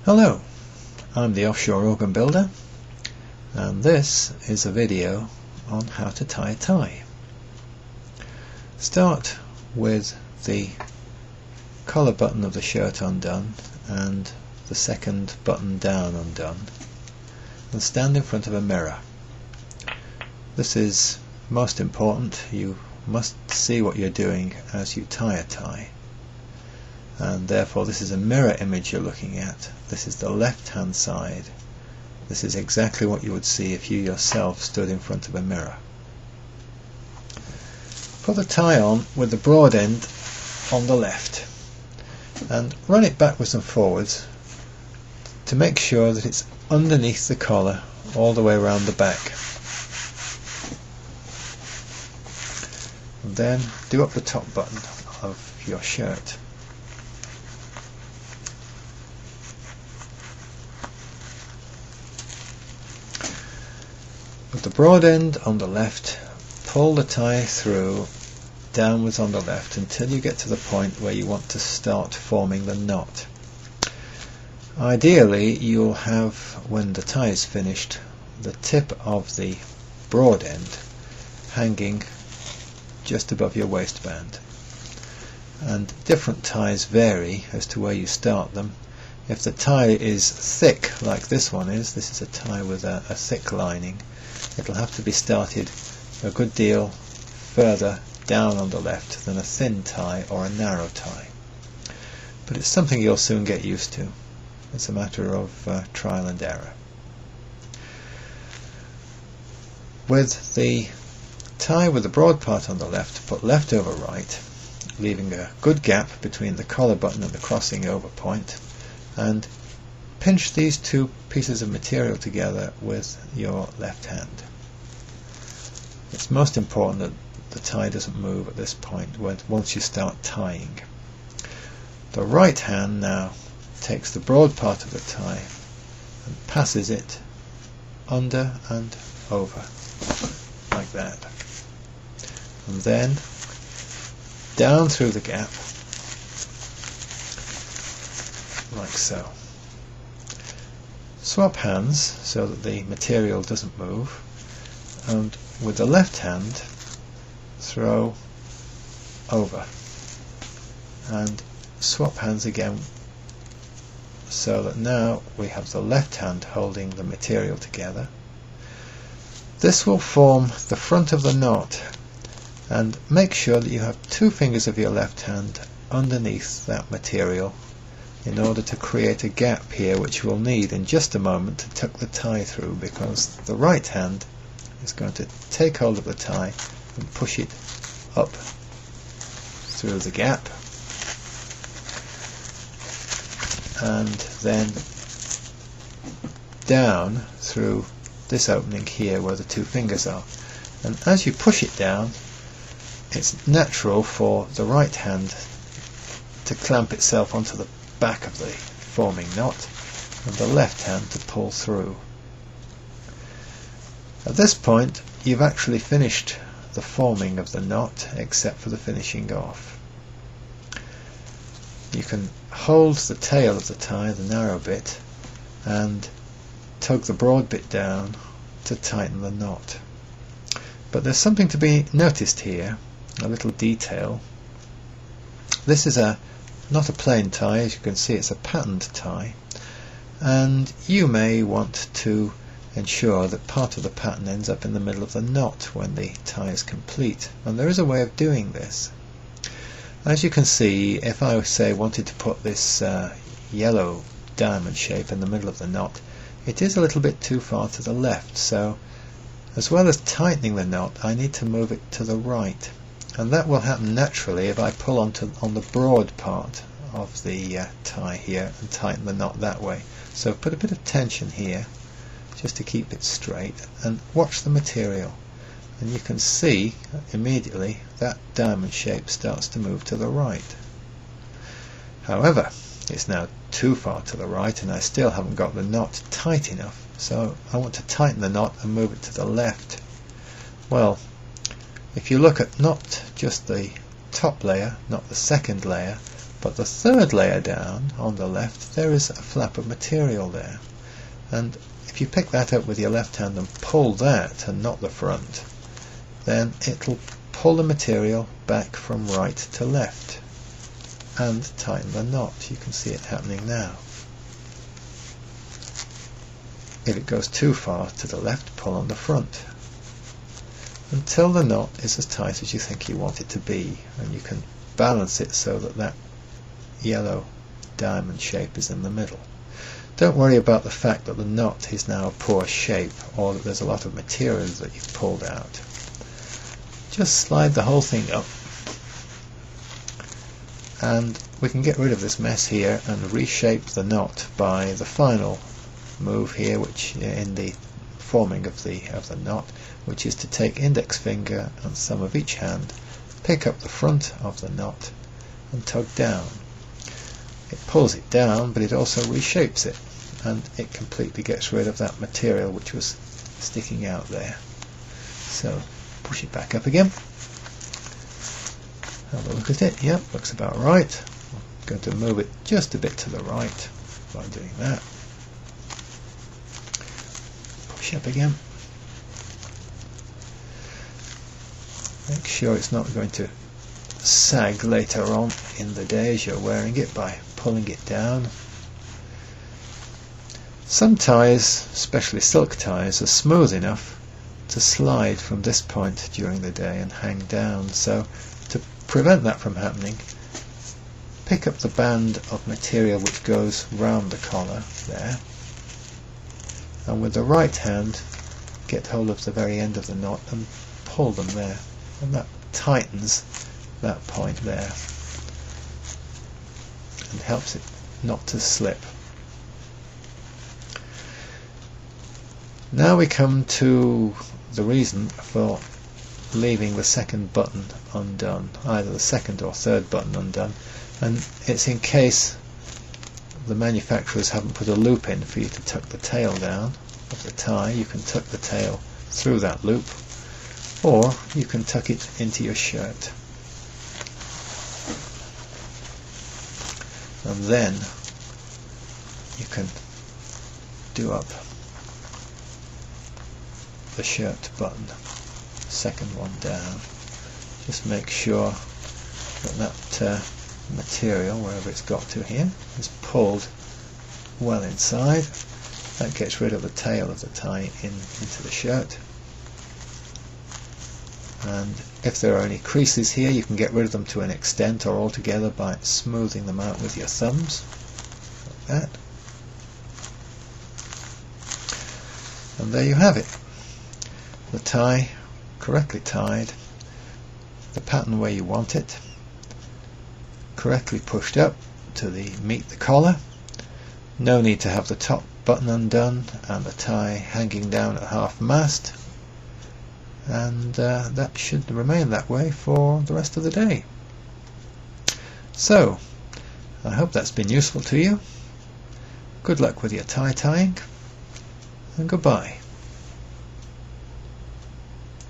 Hello, I'm the offshore organ builder, and this is a video on how to tie a tie. Start with the collar button of the shirt undone and the second button down undone, and stand in front of a mirror. This is most important. You must see what you're doing as you tie a tie, and therefore this is a mirror image you're looking at. This is the left hand side. This is exactly what you would see if you yourself stood in front of a mirror. Put the tie on with the broad end on the left and run it backwards and forwards to make sure that it's underneath the collar all the way around the back. And then do up the top button of your shirt. With the broad end on the left, pull the tie through downwards on the left until you get to the point where you want to start forming the knot. Ideally, you'll have, when the tie is finished, the tip of the broad end hanging just above your waistband. And different ties vary as to where you start them. If the tie is thick, like this one is, this is a tie with a thick lining, it'll have to be started a good deal further down on the left than a thin tie or a narrow tie. But it's something you'll soon get used to. It's a matter of trial and error. With the tie with the broad part on the left, put left over right, leaving a good gap between the collar button and the crossing over point, and pinch these two pieces of material together with your left hand. It's most important that the tie doesn't move at this point once you start tying. The right hand now takes the broad part of the tie and passes it under and over like that, and then down through the gap like so. Swap hands so that the material doesn't move, and with the left hand throw over and swap hands again, so that now we have the left hand holding the material together. This will form the front of the knot, and make sure that you have two fingers of your left hand underneath that material in order to create a gap here, which we'll need in just a moment to tuck the tie through, because the right hand is going to take hold of the tie and push it up through the gap, and then down through this opening here where the two fingers are. And as you push it down, it's natural for the right hand to clamp itself onto the back of the forming knot, and the left hand to pull through. At this point, you've actually finished the forming of the knot, except for the finishing off. You can hold the tail of the tie, the narrow bit, and tug the broad bit down to tighten the knot. But there's something to be noticed here, a little detail. This is not a plain tie, as you can see it's a patterned tie, and you may want to ensure that part of the pattern ends up in the middle of the knot when the tie is complete, and there is a way of doing this. As you can see, if I say wanted to put this yellow diamond shape in the middle of the knot, it is a little bit too far to the left, so as well as tightening the knot, I need to move it to the right. And that will happen naturally if I pull on the broad part of the tie here and tighten the knot that way. So put a bit of tension here just to keep it straight, and watch the material, and you can see immediately that diamond shape starts to move to the right. However, it's now too far to the right and I still haven't got the knot tight enough, so I want to tighten the knot and move it to the left. Well, if you look at not just the top layer, not the second layer, But the third layer down on the left, there is a flap of material there, and if you pick that up with your left hand and pull that and not the front, then it'll pull the material back from right to left and tighten the knot. You can see it happening now. If it goes too far to the left, pull on the front until the knot is as tight as you think you want it to be, and you can balance it so that that yellow diamond shape is in the middle. Don't worry about the fact that the knot is now a poor shape or that there's a lot of material that you've pulled out. Just slide the whole thing up and we can get rid of this mess here and reshape the knot by the final move here, which in the forming of the knot, which is to take index finger and thumb of each hand, pick up the front of the knot and tug down. It pulls it down, but it also reshapes it, and it completely gets rid of that material which was sticking out there. So push it back up again. Have a look at it. Yep, looks about right. I'm going to move it just a bit to the right by doing that. Push up again. Make sure it's not going to sag later on in the day as you're wearing it by pulling it down. Some ties, especially silk ties, are smooth enough to slide from this point during the day and hang down. So to prevent that from happening, pick up the band of material which goes round the collar there, and with the right hand get hold of the very end of the knot and pull them there, and that tightens that point there and helps it not to slip. Now we come to the reason for leaving the second button undone, either the second or third button undone, and it's in case the manufacturers haven't put a loop in for you to tuck the tail down of the tie. You can tuck the tail through that loop, or you can tuck it into your shirt. And then you can do up the shirt button, second one down. Just make sure that material, wherever it's got to here, is pulled well inside. That gets rid of the tail of the tie into the shirt. And if there are any creases here, you can get rid of them to an extent or altogether by smoothing them out with your thumbs, like that. And there you have it. The tie correctly tied, the pattern where you want it, correctly pushed up to meet the collar. No need to have the top button undone and the tie hanging down at half mast, and that should remain that way for the rest of the day. So I hope that's been useful to you. Good luck with your tie tying, and goodbye.